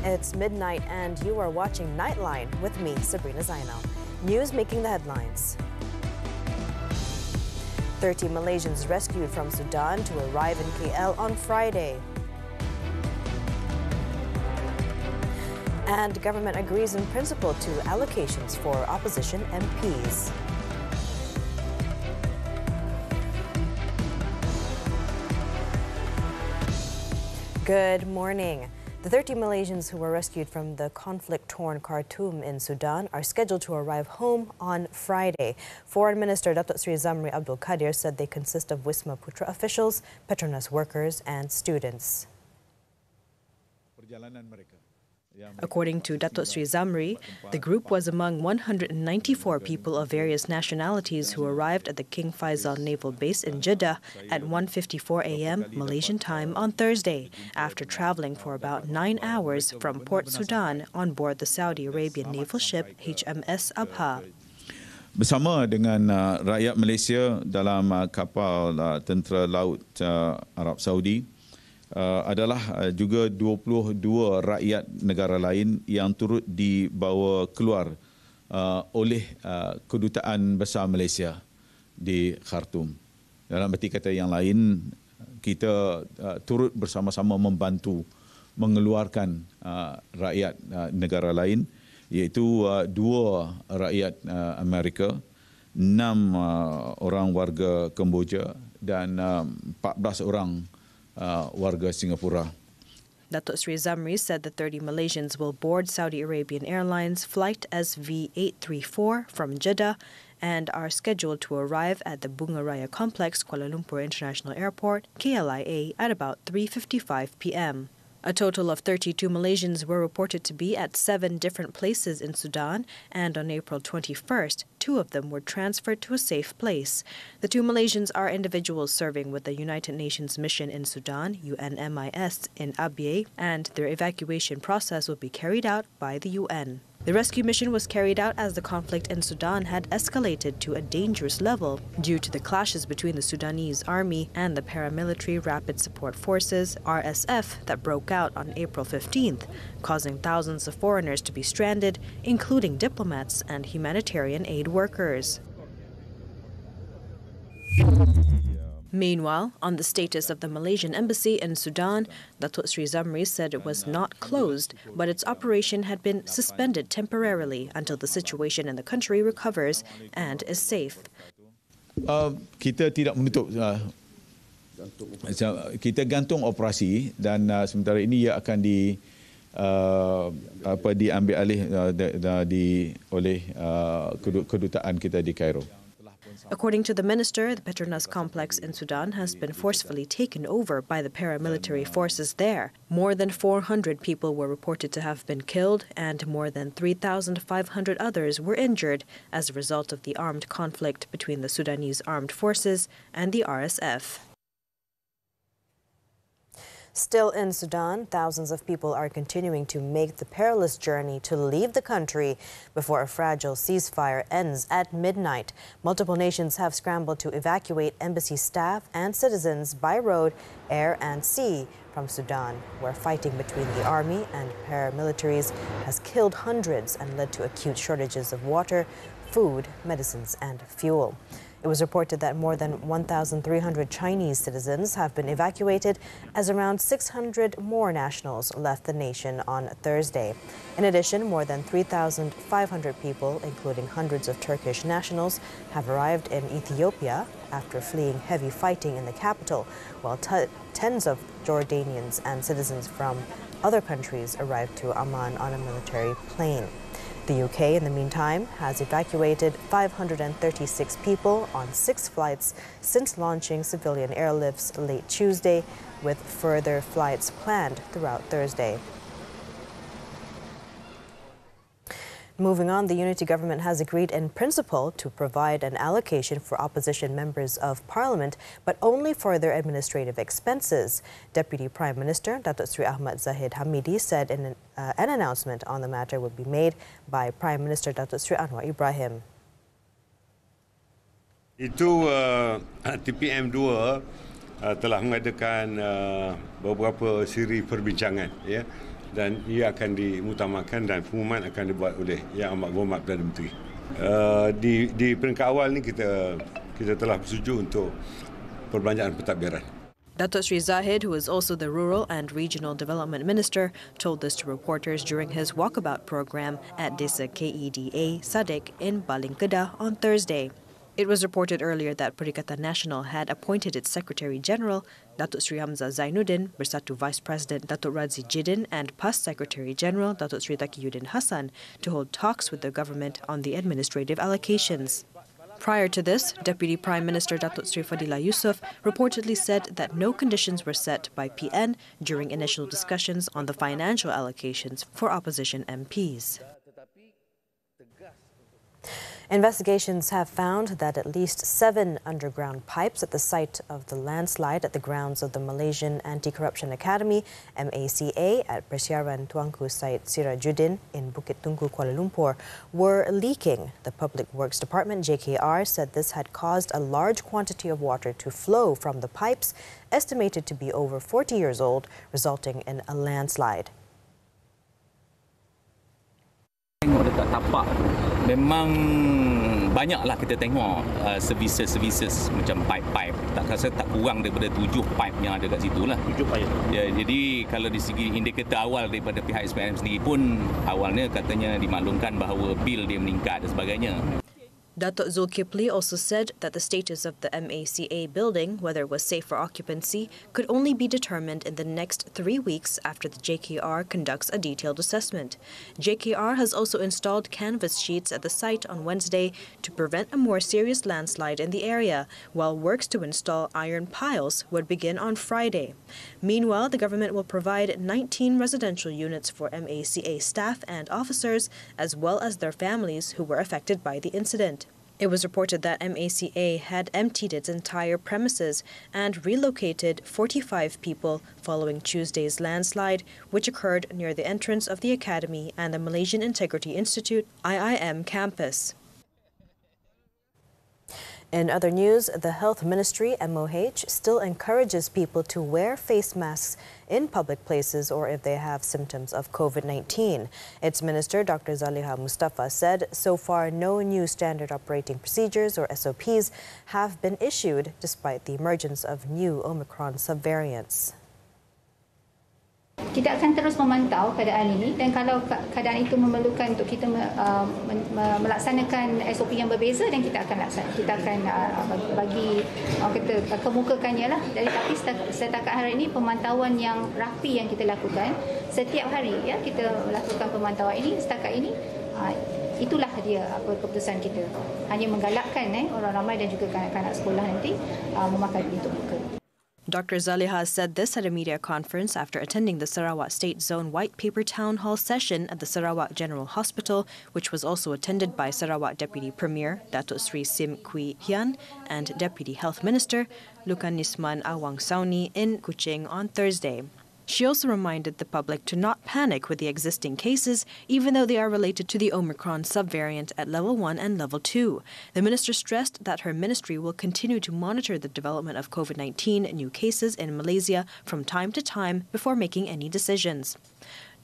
It's midnight and you are watching Nightline with me, Sabrina Zainal. News making the headlines. 30 Malaysians rescued from Sudan to arrive in KL on Friday. And government agrees in principle to allocations for opposition MPs. Good morning. The 30 Malaysians who were rescued from the conflict-torn Khartoum in Sudan are scheduled to arrive home on Friday. Foreign Minister Datuk Sri Zamri Abdul Qadir said they consist of Wisma Putra officials, Petronas workers and students. According to Datuk Sri Zamri, the group was among 194 people of various nationalities who arrived at the King Faisal Naval Base in Jeddah at 1:54 a.m. Malaysian time on Thursday, after traveling for about 9 hours from Port Sudan on board the Saudi Arabian naval ship HMS Abha. Bersama dengan rakyat Malaysia dalam kapal tentera laut Arab Saudi, adalah juga 22 rakyat negara lain yang turut dibawa keluar oleh Kedutaan Besar Malaysia di Khartoum. Dalam erti kata yang lain, kita turut bersama-sama membantu mengeluarkan rakyat negara lain, iaitu 2 rakyat Amerika, 6 orang warga Kemboja dan 14 orang warga Singapura. Datuk Sri Zamri said the 30 Malaysians will board Saudi Arabian Airlines flight SV834 from Jeddah and are scheduled to arrive at the Bunga Raya Complex, Kuala Lumpur International Airport, KLIA, at about 3:55 p.m. A total of 32 Malaysians were reported to be at 7 different places in Sudan, and on April 21st, 2 of them were transferred to a safe place. The 2 Malaysians are individuals serving with the United Nations mission in Sudan, UNMIS, in Abyei, and their evacuation process will be carried out by the UN. The rescue mission was carried out as the conflict in Sudan had escalated to a dangerous level due to the clashes between the Sudanese army and the paramilitary Rapid Support Forces, RSF, that broke out on April 15th, causing thousands of foreigners to be stranded, including diplomats and humanitarian aid workers. Meanwhile, on the status of the Malaysian embassy in Sudan, Datuk Sri Zamri said it was not closed, but its operation had been suspended temporarily until the situation in the country recovers and is safe. Kita tidak menutup, kita gantung operasi dan sementara ini ia akan diambil alih oleh kedutaan kita di Cairo. According to the minister, the Petronas complex in Sudan has been forcefully taken over by the paramilitary forces there. More than 400 people were reported to have been killed, and more than 3,500 others were injured as a result of the armed conflict between the Sudanese armed forces and the RSF. Still in Sudan, thousands of people are continuing to make the perilous journey to leave the country before a fragile ceasefire ends at midnight. Multiple nations have scrambled to evacuate embassy staff and citizens by road, air and sea from Sudan, where fighting between the army and paramilitaries has killed hundreds and led to acute shortages of water, food, medicines and fuel. It was reported that more than 1,300 Chinese citizens have been evacuated as around 600 more nationals left the nation on Thursday. In addition, more than 3,500 people, including hundreds of Turkish nationals, have arrived in Ethiopia after fleeing heavy fighting in the capital, while tens of Jordanians and citizens from other countries arrived to Amman on a military plane. The UK, in the meantime, has evacuated 536 people on 6 flights since launching civilian airlifts late Tuesday, with further flights planned throughout Thursday. Moving on, the Unity Government has agreed in principle to provide an allocation for opposition members of Parliament, but only for their administrative expenses. Deputy Prime Minister Datuk Sri Ahmad Zahid Hamidi said an announcement on the matter would be made by Prime Minister Datuk Sri Anwar Ibrahim. Itu TPM 2 telah mengadakan beberapa siri perbincangan, ya. dan ia akan dimutamakan dan pengumuman akan dibuat oleh Yang Amat Berhormat Perdana Menteri. Di peringkat awal ni kita telah bersetuju untuk perbelanjaan pentadbiran. Datuk Sri Zahid, who is also the Rural and Regional Development Minister, told this to reporters during his walkabout program at Desa KEDA Sadek in Baling Kedah on Thursday. It was reported earlier that Pakatan Nasional had appointed its Secretary General, Datuk Sri Hamzah Zainuddin, bersatu Vice President Datuk Radzi Jidin and past Secretary General Datuk Sri Taqiyuddin Hassan to hold talks with the government on the administrative allocations. Prior to this, Deputy Prime Minister Datuk Sri Fadillah Yusof reportedly said that no conditions were set by PN during initial discussions on the financial allocations for opposition MPs. Investigations have found that at least 7 underground pipes at the site of the landslide at the grounds of the Malaysian Anti-Corruption Academy, MACA, at Persiaran Tuanku site Sirajuddin in Bukit Tungku, Kuala Lumpur, were leaking. The Public Works Department, JKR, said this had caused a large quantity of water to flow from the pipes, estimated to be over 40 years old, resulting in a landslide. Tengok dekat tapak, memang banyaklah kita tengok services macam pipe-pipe. Tak rasa tak kurang daripada 7 pipe yang ada kat situ lah. 7 pipe. Ya, jadi kalau di segi indikator awal daripada pihak SPM sendiri pun awalnya katanya dimaklumkan bahawa bil dia meningkat dan sebagainya. Datuk Zulkifli also said that the status of the MACA building, whether it was safe for occupancy, could only be determined in the next 3 weeks after the JKR conducts a detailed assessment. JKR has also installed canvas sheets at the site on Wednesday to prevent a more serious landslide in the area, while works to install iron piles would begin on Friday. Meanwhile, the government will provide 19 residential units for MACA staff and officers, as well as their families who were affected by the incident. It was reported that MACA had emptied its entire premises and relocated 45 people following Tuesday's landslide, which occurred near the entrance of the Academy and the Malaysian Integrity Institute (IIM) campus. In other news, the Health Ministry, MOH, still encourages people to wear face masks in public places or if they have symptoms of COVID-19. Its Minister, Dr. Zaliha Mustafa, said so far no new standard operating procedures or SOPs have been issued despite the emergence of new Omicron subvariants. Kita akan terus memantau keadaan ini dan kalau keadaan itu memerlukan untuk kita melaksanakan SOP yang berbeza dan kita akan bagi kita kemukakannya lah. Tapi setakat hari ini pemantauan yang rapi yang kita lakukan setiap hari ya kita melakukan pemantauan ini setakat ini itulah dia keputusan kita. Hanya menggalakkan orang ramai dan juga kanak-kanak sekolah nanti memakai pintu buka. Dr. Zaliha said this at a media conference after attending the Sarawak State Zone White Paper Town Hall session at the Sarawak General Hospital, which was also attended by Sarawak Deputy Premier Datuk Sri Sim Kui Hian and Deputy Health Minister Lukan Nisman Awang Sauni in Kuching on Thursday. She also reminded the public to not panic with the existing cases, even though they are related to the Omicron subvariant at level 1 and level 2. The minister stressed that her ministry will continue to monitor the development of COVID-19 new cases in Malaysia from time to time before making any decisions.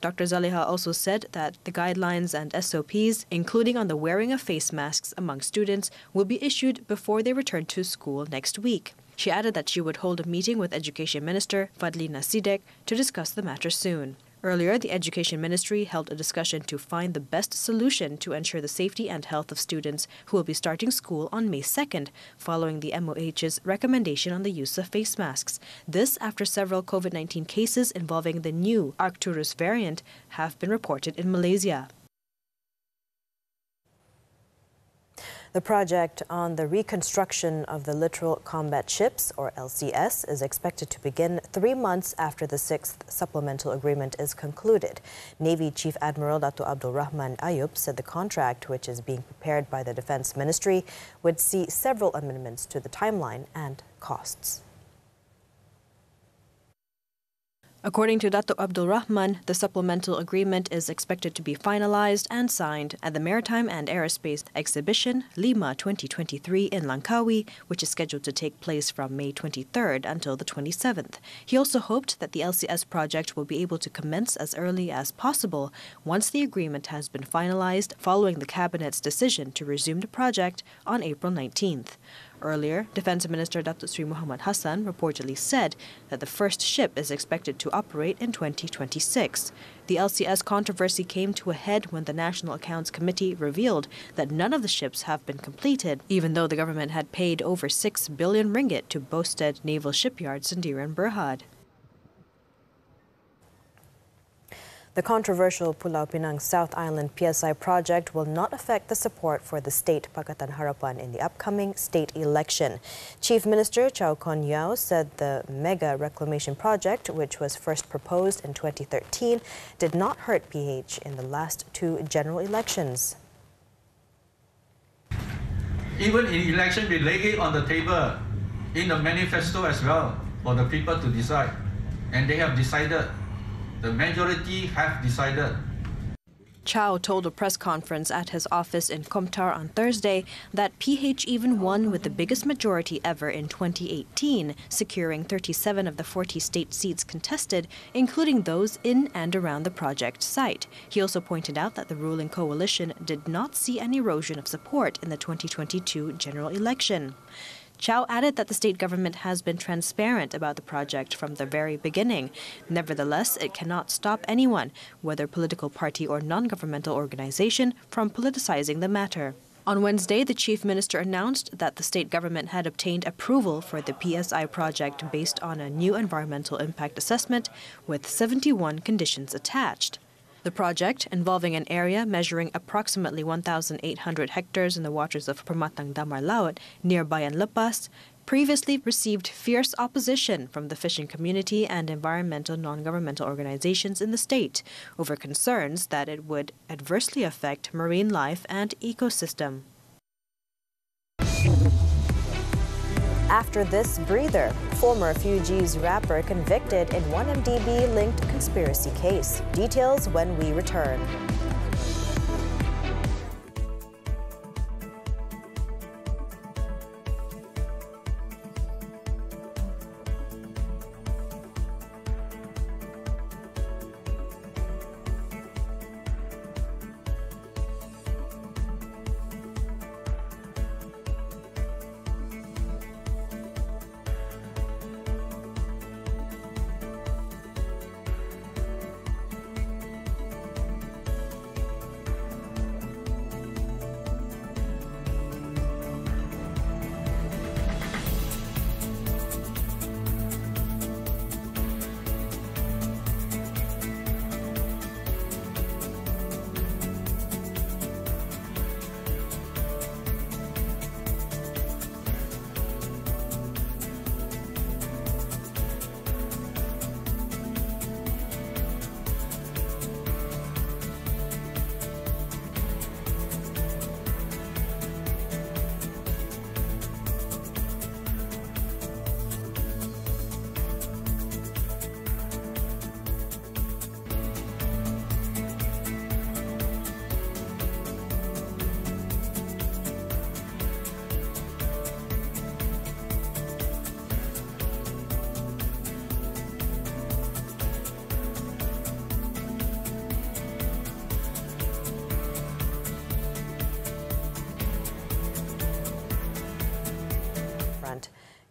Dr. Zaliha also said that the guidelines and SOPs, including on the wearing of face masks among students, will be issued before they return to school next week. She added that she would hold a meeting with Education Minister Fadlina Sidek to discuss the matter soon. Earlier, the Education Ministry held a discussion to find the best solution to ensure the safety and health of students who will be starting school on May 2nd, following the MOH's recommendation on the use of face masks. This after several COVID-19 cases involving the new Arcturus variant have been reported in Malaysia. The project on the reconstruction of the Littoral Combat Ships, or LCS, is expected to begin 3 months after the 6th supplemental agreement is concluded. Navy Chief Admiral Dato' Abdul Rahman Ayub said the contract, which is being prepared by the Defence Ministry, would see several amendments to the timeline and costs. According to Dato' Abdul Rahman, the supplemental agreement is expected to be finalized and signed at the Maritime and Aerospace Exhibition Lima 2023 in Langkawi, which is scheduled to take place from May 23rd until the 27th. He also hoped that the LCS project will be able to commence as early as possible once the agreement has been finalized following the Cabinet's decision to resume the project on April 19th. Earlier, Defence Minister Datuk Sri Muhammad Hassan reportedly said that the first ship is expected to operate in 2026. The LCS controversy came to a head when the National Accounts Committee revealed that none of the ships have been completed, even though the government had paid over 6 billion ringgit to Bosted Naval Shipyard Sendirian Berhad. The controversial Pulau Pinang South Island PSI project will not affect the support for the state Pakatan Harapan in the upcoming state election. Chief Minister Chow Kon Yeow said the mega reclamation project, which was first proposed in 2013, did not hurt PH in the last two general elections. Even in election, we lay it on the table in the manifesto as well for the people to decide, and they have decided. The majority have decided. Chow told a press conference at his office in Komtar on Thursday that PH even won with the biggest majority ever in 2018, securing 37 of the 40 state seats contested, including those in and around the project site. He also pointed out that the ruling coalition did not see an erosion of support in the 2022 general election. Chow added that the state government has been transparent about the project from the very beginning. Nevertheless, it cannot stop anyone, whether political party or non-governmental organization, from politicizing the matter. On Wednesday, the Chief Minister announced that the state government had obtained approval for the PSI project based on a new environmental impact assessment with 71 conditions attached. The project, involving an area measuring approximately 1,800 hectares in the waters of Permatang Damar Laut near Bayan Lepas, previously received fierce opposition from the fishing community and environmental non-governmental organizations in the state over concerns that it would adversely affect marine life and ecosystem. After this breather, former Fugees rapper convicted in 1MDB-linked conspiracy case. Details when we return.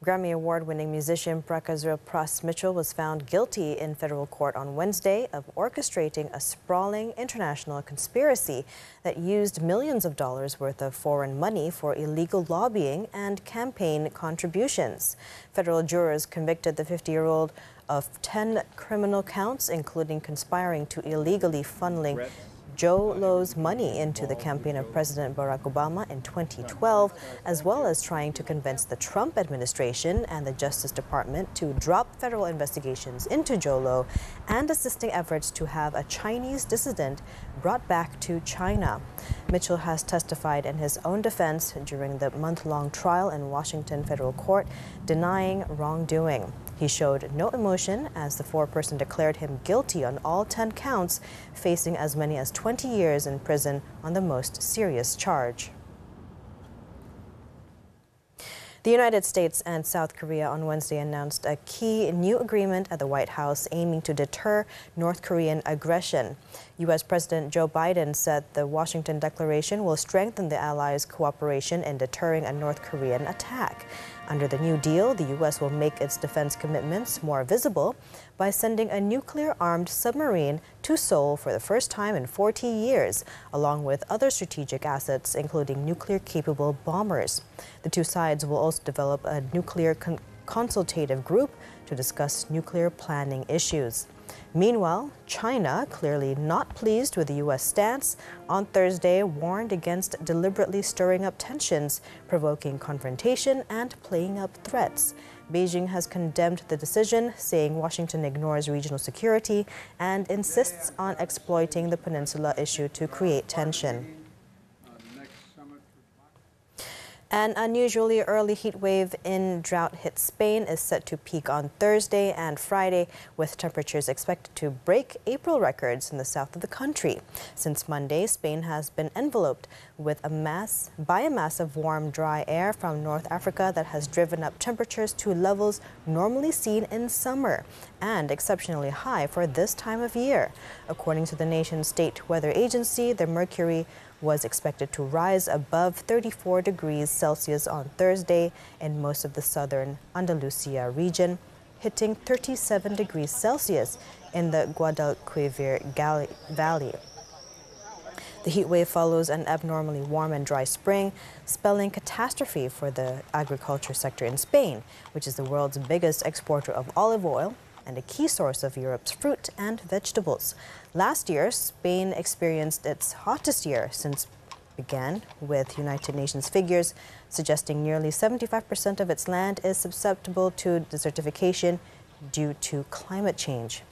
Grammy Award-winning musician Prakazil Pras Mitchell was found guilty in federal court on Wednesday of orchestrating a sprawling international conspiracy that used millions of dollars worth of foreign money for illegal lobbying and campaign contributions. Federal jurors convicted the 50-year-old of 10 criminal counts, including conspiring to illegally funneling Joe Lowe's money into the campaign of President Barack Obama in 2012, as well as trying to convince the Trump administration and the Justice Department to drop federal investigations into Joe Lowe and assisting efforts to have a Chinese dissident brought back to China. Mitchell has testified in his own defense during the month-long trial in Washington federal court, denying wrongdoing. He showed no emotion as the foreperson declared him guilty on all 10 counts, facing as many as 20 years in prison on the most serious charge. The United States and South Korea on Wednesday announced a key new agreement at the White House aiming to deter North Korean aggression. U.S. President Joe Biden said the Washington Declaration will strengthen the allies' cooperation in deterring a North Korean attack. Under the new deal, the U.S. will make its defense commitments more visible by sending a nuclear-armed submarine to Seoul for the first time in 40 years, along with other strategic assets, including nuclear-capable bombers. The two sides will also develop a nuclear consultative group to discuss nuclear planning issues. Meanwhile, China, clearly not pleased with the U.S. stance, on Thursday warned against deliberately stirring up tensions, provoking confrontation and playing up threats. Beijing has condemned the decision, saying Washington ignores regional security and insists on exploiting the peninsula issue to create tension. An unusually early heat wave in drought-hit Spain is set to peak on Thursday and Friday, with temperatures expected to break April records in the south of the country. Since Monday, Spain has been enveloped with a mass of warm, dry air from North Africa that has driven up temperatures to levels normally seen in summer and exceptionally high for this time of year. According to the nation's state weather agency, the mercury was expected to rise above 34 degrees Celsius on Thursday in most of the southern Andalusia region, hitting 37 degrees Celsius in the Guadalquivir Valley. The heat wave follows an abnormally warm and dry spring, spelling catastrophe for the agriculture sector in Spain, which is the world's biggest exporter of olive oil and a key source of Europe's fruit and vegetables. Last year, Spain experienced its hottest year since began, with United Nations figures suggesting nearly 75% of its land is susceptible to desertification due to climate change.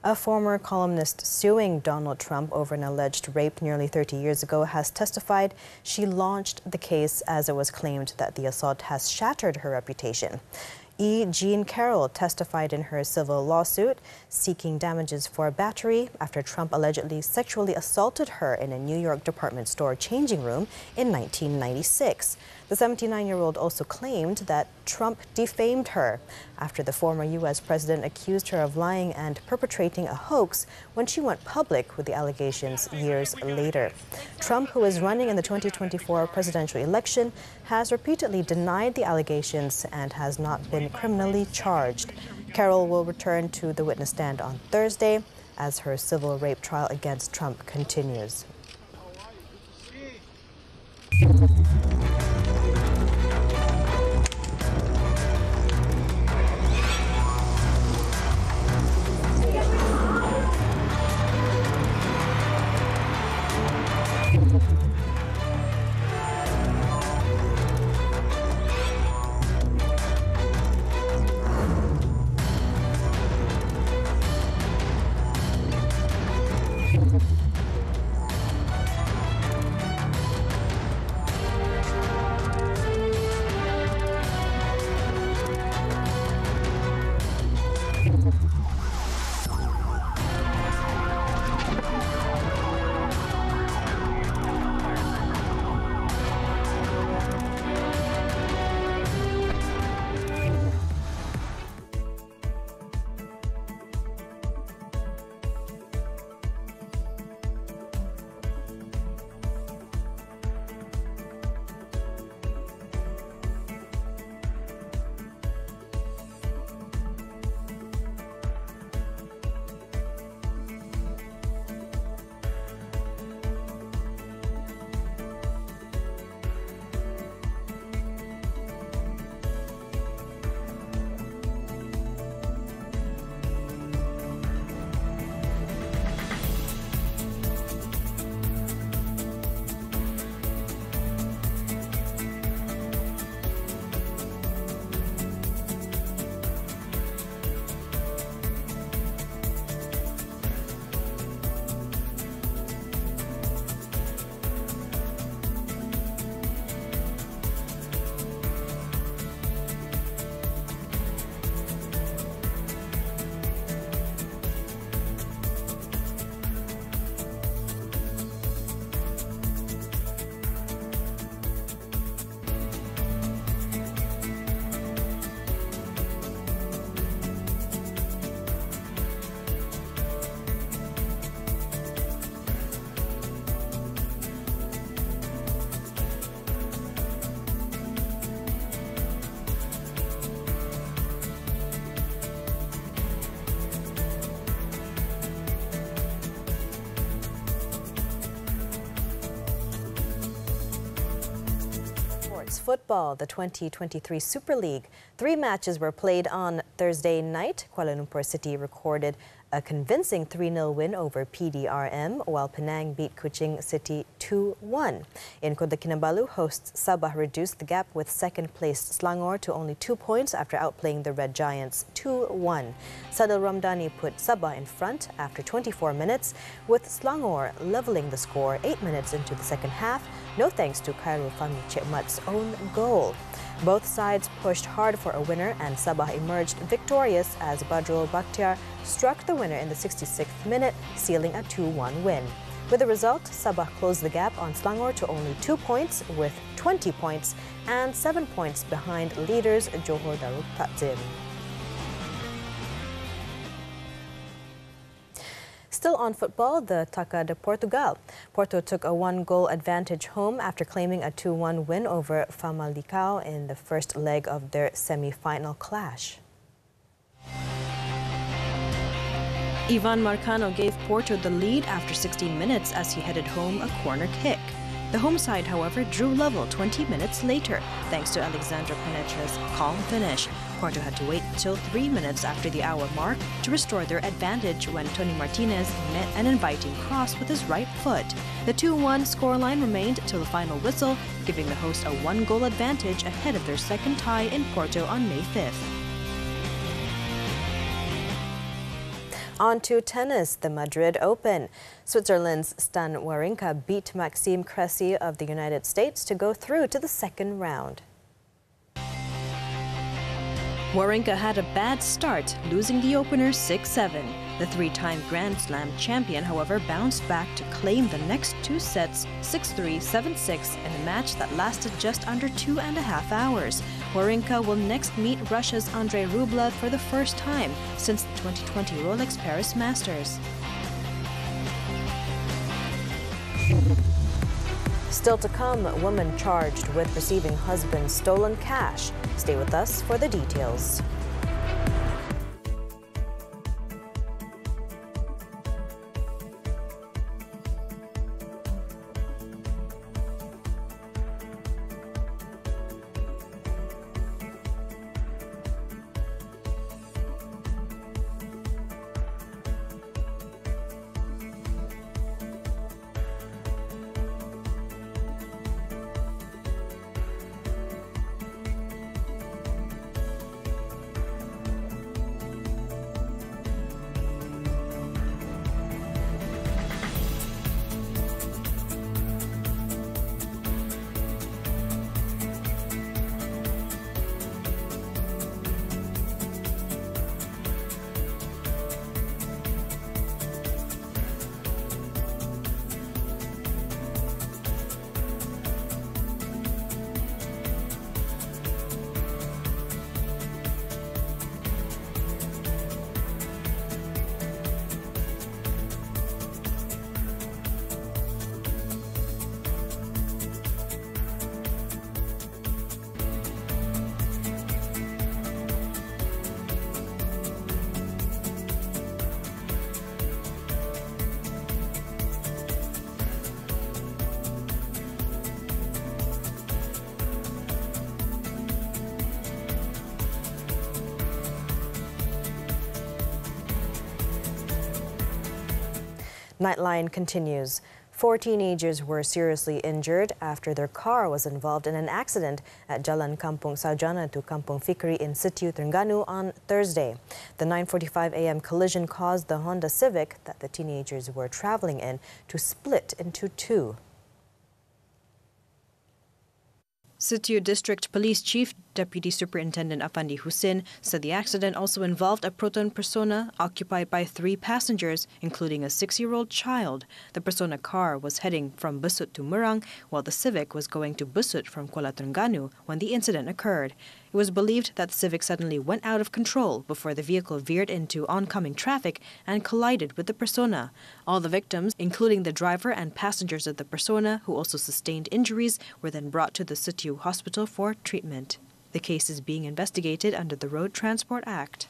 A former columnist suing Donald Trump over an alleged rape nearly 30 years ago has testified she launched the case as it was claimed that the assault has shattered her reputation. E. Jean Carroll testified in her civil lawsuit seeking damages for battery after Trump allegedly sexually assaulted her in a New York department store changing room in 1996. The 79-year-old also claimed that Trump defamed her after the former U.S. president accused her of lying and perpetrating a hoax when she went public with the allegations years later. Trump, who is running in the 2024 presidential election, has repeatedly denied the allegations and has not been criminally charged. Carroll will return to the witness stand on Thursday as her civil rape trial against Trump continues. football, the 2023 Super League. 3 matches were played on Thursday night. Kuala Lumpur City recorded a convincing 3-0 win over PDRM, while Penang beat Kuching City 2-1. In Kota Kinabalu, hosts Sabah reduced the gap with second-placed Selangor to only 2 points after outplaying the Red Giants 2-1. Sadil Ramdhani put Sabah in front after 24 minutes, with Selangor levelling the score 8 minutes into the second half, no thanks to Khairul Fahmi Chetmat's own goal. Both sides pushed hard for a winner, and Sabah emerged victorious as Badrul Bakhtiar struck the winner in the 66th minute, sealing a 2-1 win. With the result, Sabah closed the gap on Selangor to only 2 points, with 20 points and 7 points behind leaders Johor Darul Takzim. Still on football, the Taça de Portugal. Porto took a 1-goal advantage home after claiming a 2-1 win over Famalicão in the first leg of their semi-final clash. Ivan Marcano gave Porto the lead after 16 minutes as he headed home a corner kick. The home side, however, drew level 20 minutes later, thanks to Alexandre Penetre's calm finish. Porto had to wait until 3 minutes after the hour mark to restore their advantage when Tony Martinez met an inviting cross with his right foot. The 2-1 scoreline remained till the final whistle, giving the host a 1-goal advantage ahead of their second tie in Porto on May 5th. On to tennis, the Madrid Open. Switzerland's Stan Wawrinka beat Maxime Cressy of the United States to go through to the second round. Wawrinka had a bad start, losing the opener 6-7. The 3-time Grand Slam champion, however, bounced back to claim the next 2 sets 6-3, 7-6 in a match that lasted just under 2.5 hours. Wawrinka will next meet Russia's Andrei Rublev for the first time since the 2020 Rolex Paris Masters. Still to come, a woman charged with receiving husband's stolen cash. Stay with us for the details. Nightline continues. 4 teenagers were seriously injured after their car was involved in an accident at Jalan Kampung Sarjana to Kampung Fikri in Situ, Terengganu on Thursday. The 9:45 a.m. collision caused the Honda Civic that the teenagers were traveling in to split into 2. Situ District Police Chief Deputy Superintendent Afandi Hussein said the accident also involved a Proton Persona occupied by 3 passengers, including a 6-year-old child. The Persona car was heading from Besut to Merang, while the Civic was going to Besut from Kuala Terengganu when the incident occurred. It was believed that the Civic suddenly went out of control before the vehicle veered into oncoming traffic and collided with the Persona. All the victims, including the driver and passengers of the Persona, who also sustained injuries, were then brought to the Situ Hospital for treatment. The case is being investigated under the Road Transport Act.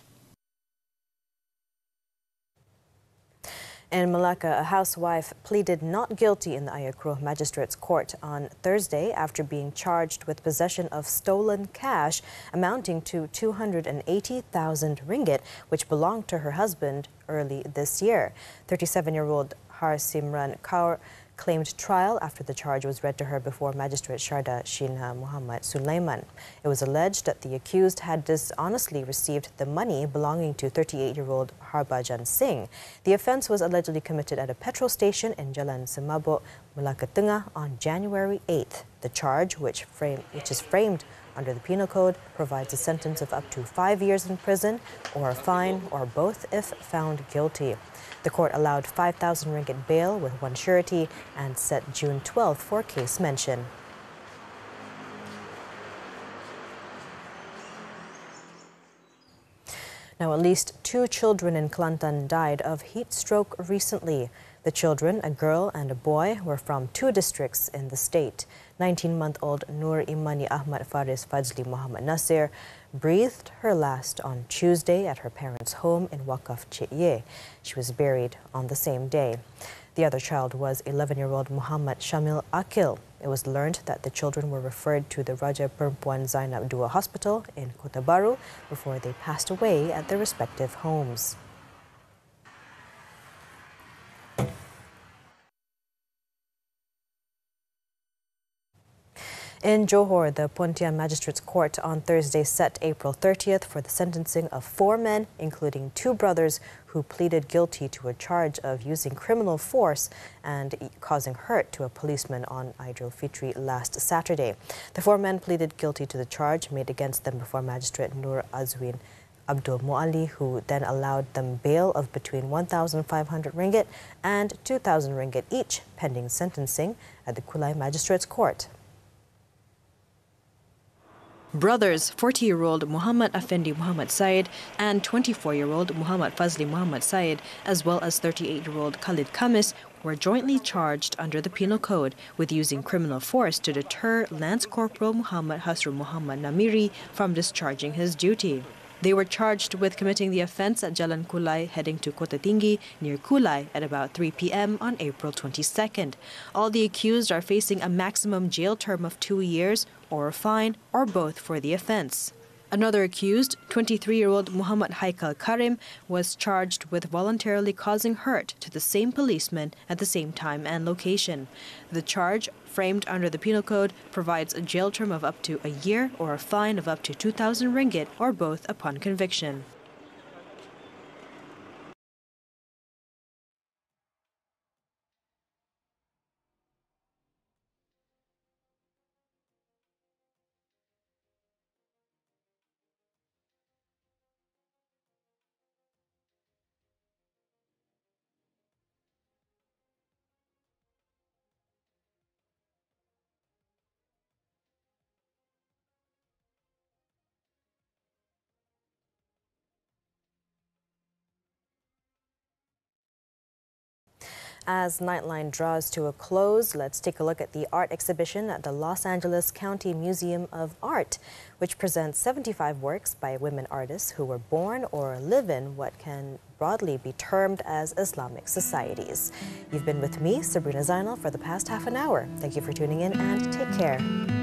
In Malacca, a housewife pleaded not guilty in the Ayakro Magistrates Court on Thursday after being charged with possession of stolen cash amounting to 280,000 ringgit, which belonged to her husband early this year. 37-year-old Harsimran Kaur claimed trial after the charge was read to her before Magistrate Sharda Shina Muhammad Sulaiman. It was alleged that the accused had dishonestly received the money belonging to 38-year-old Harbhajan Singh. The offence was allegedly committed at a petrol station in Jalan Semabok, Malacca Tengah on January 8th. The charge, which is framed under the Penal Code, provides a sentence of up to 5 years in prison or a fine or both if found guilty. The court allowed 5,000 ringgit bail with one surety and set June 12th for case mention. Now, at least 2 children in Kelantan died of heat stroke recently. The children, a girl and a boy, were from 2 districts in the state. 19-month-old Nur Imani Ahmad Faris Fajli Muhammad Nasir breathed her last on Tuesday at her parents' home in Wakaf Cheye. She was buried on the same day. The other child was 11-year-old Muhammad Shamil Akil. It was learned that the children were referred to the Raja Perempuan Zainab II Hospital in Kota Baru before they passed away at their respective homes. In Johor, the Pontian Magistrates Court on Thursday set April 30th for the sentencing of 4 men, including 2 brothers who pleaded guilty to a charge of using criminal force and causing hurt to a policeman on Aidilfitri last Saturday. The 4 men pleaded guilty to the charge made against them before Magistrate Nur Azwin Abdul Muali, who then allowed them bail of between 1,500 ringgit and 2,000 ringgit each, pending sentencing at the Kulai Magistrates Court. Brothers 40-year-old Muhammad Effendi Muhammad Said and 24-year-old Muhammad Fazli Muhammad Said, as well as 38-year-old Khalid Kamis, were jointly charged under the Penal Code with using criminal force to deter Lance Corporal Muhammad Hasrul Muhammad Namiri from discharging his duty. They were charged with committing the offence at Jalan Kulai heading to Kota Tinggi near Kulai at about 3 p.m. on April 22nd. All the accused are facing a maximum jail term of 2 years or a fine or both for the offence. Another accused, 23-year-old Muhammad Haikal Karim, was charged with voluntarily causing hurt to the same policeman at the same time and location. The charge, framed under the Penal Code, provides a jail term of up to a year or a fine of up to 2,000 ringgit or both upon conviction. As Nightline draws to a close, let's take a look at the art exhibition at the Los Angeles County Museum of Art, which presents 75 works by women artists who were born or live in what can broadly be termed as Islamic societies. You've been with me, Sabrina Zainal, for the past half an hour. Thank you for tuning in and take care.